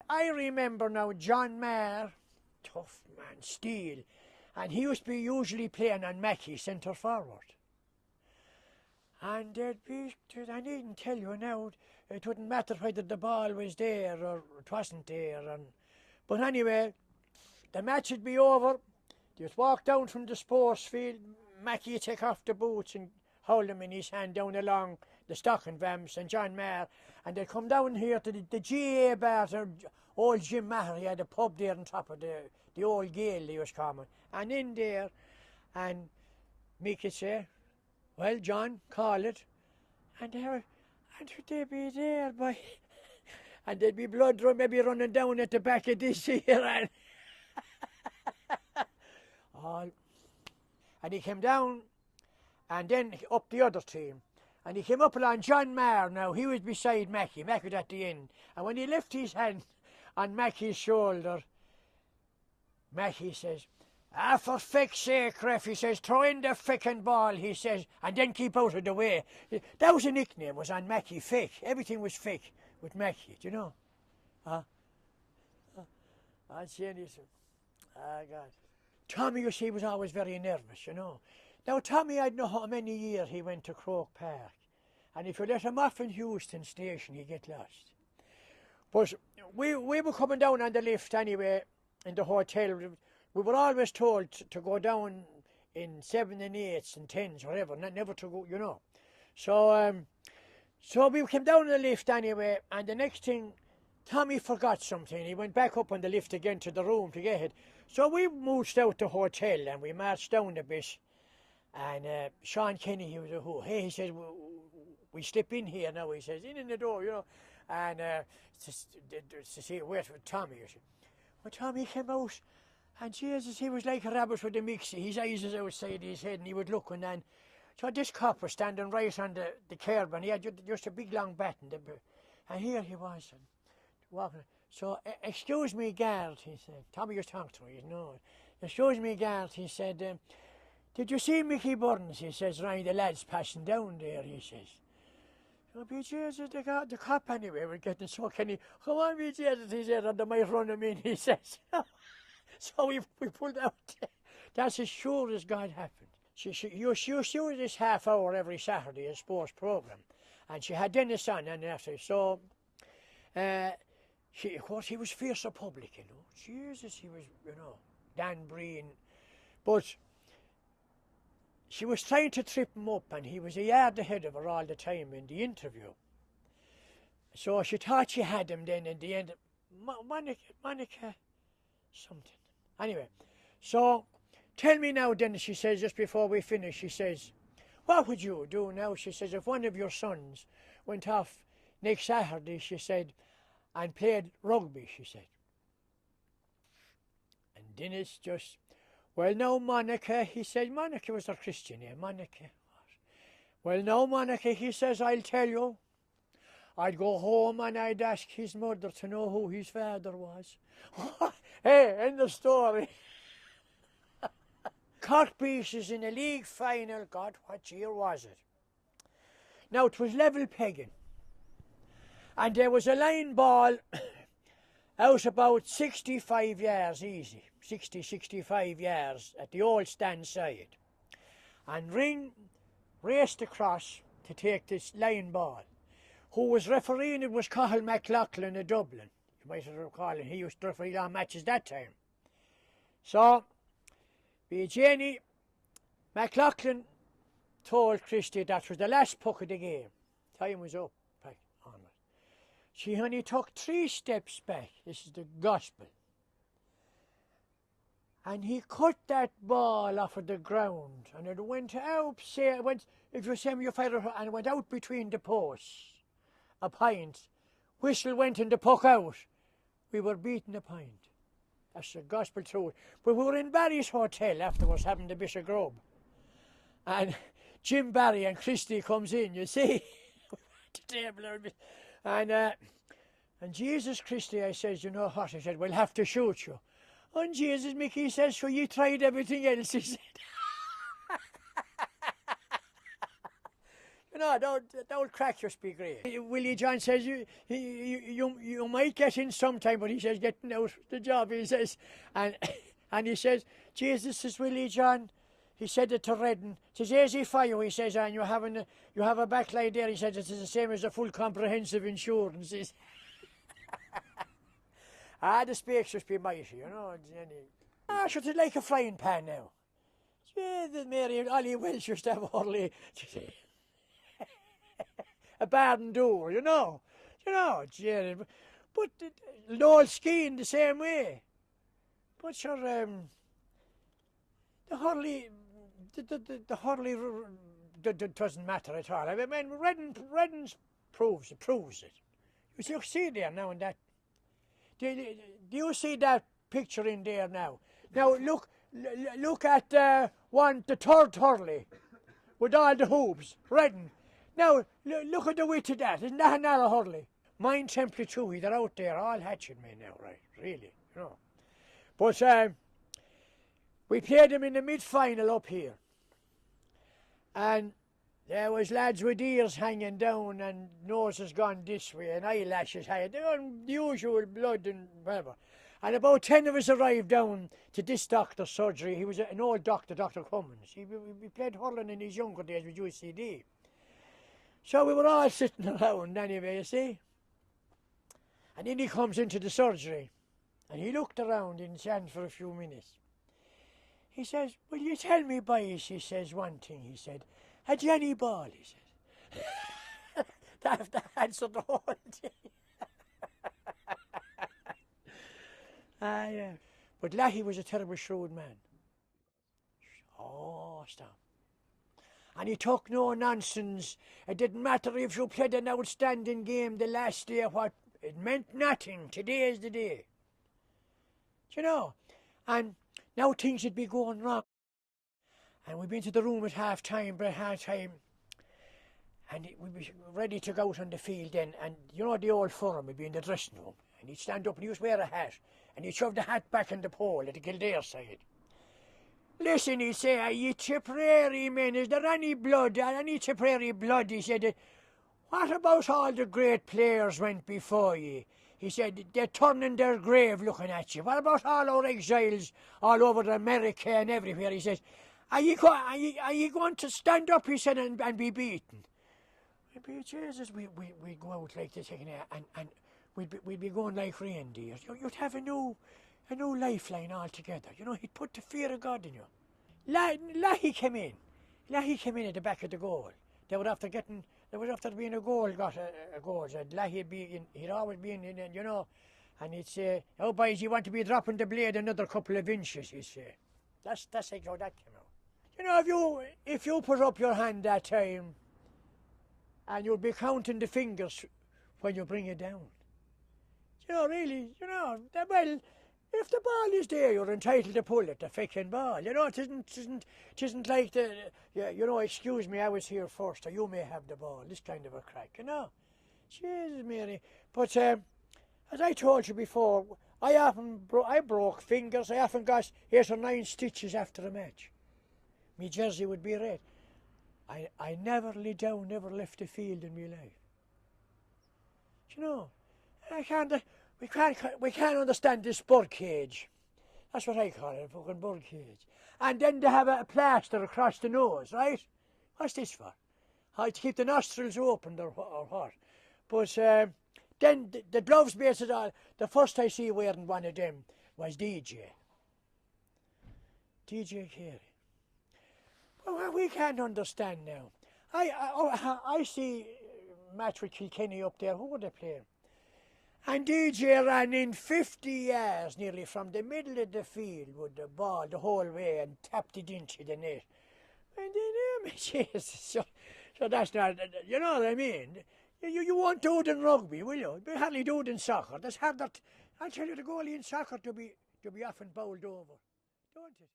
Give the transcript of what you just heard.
I remember now John Maher, tough man, steel, and he used to be usually playing on Mackey centre forward. And there'd be, I needn't tell you now, it wouldn't matter whether the ball was there or it wasn't there. But anyway, the match would be over. You'd walk down from the sports field, Mackey would take off the boots and hold them in his hand down along the stocking vamps and John Maher, and they'd come down here to the GA bar, old Jim Maher. He had a pub there on top of the old Gale he was coming. And in there, and Mick would say, well, John, call it. And they'd be there, boy. And there'd be blood maybe running down at the back of this here. And, and he came down, and then up the other team. And he came up along John Maher now. He was beside Mackey. Mackey was at the end. And when he left his hand on Mackey's shoulder, Mackey says, for feck's sake, ref, he says, throw in the feckin' ball, he says, and then keep out of the way. That was a nickname, was on Mackey, fake. Everything was fake with Mackey, do you know? I'd say this. God. Tommy, you see, was always very nervous, you know. Now, Tommy, I don't know how many years he went to Croke Park. And if you let him off in Houston Station, he'd get lost. But we were coming down on the lift anyway, in the hotel. We were always told to go down in 7 and 8s and 10s, whatever, never to go, you know. So we came down the lift anyway, and the next thing, Tommy forgot something. He went back up on the lift again to the room to get it. So we moved out the hotel and we marched down a bit. And Sean Kenny, he was a who. Hey, he says, we slip in here now. He says, in the door, you know. And to see, wait for Tommy, you see. Well, Tommy came out. And Jesus, he was like a rabbit with a mixie. His eyes was outside his head and he would look, and then, so this cop was standing right on the curb, and he had just a big long bat, and here he was, and walking. So, excuse me, guard, he said. Tommy just talked to me, no. Excuse me, guard, he said, did you see Mickey Burns? He says, right, the lads passing down there, he says. So, be Jesus, the cop anyway, we're getting so kenny. Come on, be Jesus, he said, and they might run him in, he says. So we pulled out. That's as sure as God happened. You sure this half hour every Saturday, a sports programme. And she had Dennis on, and after. So, of course, he was fierce a public, you know. Jesus, he was, you know, Dan Breen. But she was trying to trip him up, and he was a yard ahead of her all the time in the interview. So she thought she had him then in the end. Monica something. Anyway, so tell me now then, she says, just before we finish, she says, what would you do now? She says, if one of your sons went off next Saturday, she said, and played rugby, she said. And Dennis just, well, no, Monica, he said, Monica was a Christian name, Monica. Well, no, Monica, he says, I'll tell you. I'd go home and I'd ask his mother to know who his father was. Hey, end of story. Cork Beaches in a league final. God, what year was it? Now, it was level pegging. And there was a line ball out about 65 yards easy. 65 yards at the old stand side. And Ring raced across to take this line ball. Who was refereeing it was Cathal McLaughlin of Dublin. You might recall him. He used to referee our matches that time. So, Jenny McLaughlin told Christy that was the last puck of the game. Time was up. She only took 3 steps back. This is the gospel. And he cut that ball off of the ground, and it went out, if you semi-final, and it went out between the posts. A pint. Whistle went and the puck out. We were beating a pint. That's the gospel truth. But we were in Barry's hotel afterwards having the bit of grub. And Jim Barry and Christy comes in, you see. And Jesus Christy, I says, you know what? I said, we'll have to shoot you. And Jesus, Mickey says, so you tried everything else, he said. You know, that would crack your speak great. Willie John says you might get in sometime, but he says getting out the job, he says. And and he says, Jesus, is Willie John. He said it to Redden. It says, easy for you, he says, and you have a backline there. He says, it's the same as a full comprehensive insurance. The speaks just be mighty, you know. Sure, it's like a frying pan now. Jesus, Mary, Ollie Welsh used to have hardly a barn door, you know. Jesus. But Noel skiing the same way. But sure, the Hurley doesn't matter at all. I mean, Redden proves it. You see there now and that. Do you see that picture in there now? Now look at the third Hurley with all the hoops, Redden. Now look at the width of that. Isn't that another Hurley? Mine simply too. They're out there all hatching me now, right? Really, you know. But we played them in the mid-final up here, and there was lads with ears hanging down and noses gone this way and eyelashes hanging down, the usual blood and whatever. And about 10 of us arrived down to this doctor's surgery. He was an old doctor, Dr. Cummins. He played hurling in his younger days with UCD. So we were all sitting around anyway, you see. And then he comes into the surgery, and he looked around in sand for a few minutes. He says, will you tell me, boys, he says, one thing, he said, a Jenny ball, he says. That answered the whole thing. Yeah. But Lahey was a terrible shrewd man. Oh, stop. And he took no nonsense. It didn't matter if you played an outstanding game the last day or what. It meant nothing. Today is the day. Do you know? And now things would be going wrong. And we'd be into the room at half-time, and we'd be ready to go out on the field then. And you know the old forum would be in the dressing room. And he'd stand up and he used to wear a hat. And he'd shove the hat back in the pole at the Kildare side. Listen, he'd say, are you Tipperary men? Is there any blood? Any Tipperary blood? He said, what about all the great players went before you? He said, they're turning their grave looking at you. What about all our exiles all over America and everywhere? He says, are you going to stand up, he said, and be beaten? Jesus, we'd go out like this, and we'd be going like reindeers. You'd have a new lifeline altogether. You know, he'd put the fear of God in you. Lahey came in. Lahey came in at the back of the goal. There was after being a goal, got a goal. So he'd always be in, you know, and he'd say, oh boys, you want to be dropping the blade another couple of inches, he'd say. That's like how that came out. You know, if you put up your hand that time, and you'll be counting the fingers when you bring it down. You know, really, you know, well, if the ball is there, you're entitled to pull it, the fucking ball. You know, it isn't like you know, excuse me, I was here first, or you may have the ball, this kind of a crack, you know. Jesus, Mary. But as I told you before, I broke fingers, I often got 8 or 9 stitches after a match. Me jersey would be red. I never lay down, never left the field in my life. You know, we can't understand this bird cage. That's what I call it, a fucking bird cage. And then they have a plaster across the nose, right? What's this for? How to keep the nostrils open or what? But then the gloves basically, the first I see wearing one of them was DJ Carey. Well, we can't understand now. I see match with Kilkenny up there. Who would they play? And DJ ran in 50 yards nearly from the middle of the field with the ball the whole way and tapped it into the net. And then, Jesus, so that's not, you know what I mean? You won't do it in rugby, will you? You hardly do it in soccer. That's harder. I'll tell you, the goalie in soccer to be often bowled over, don't it?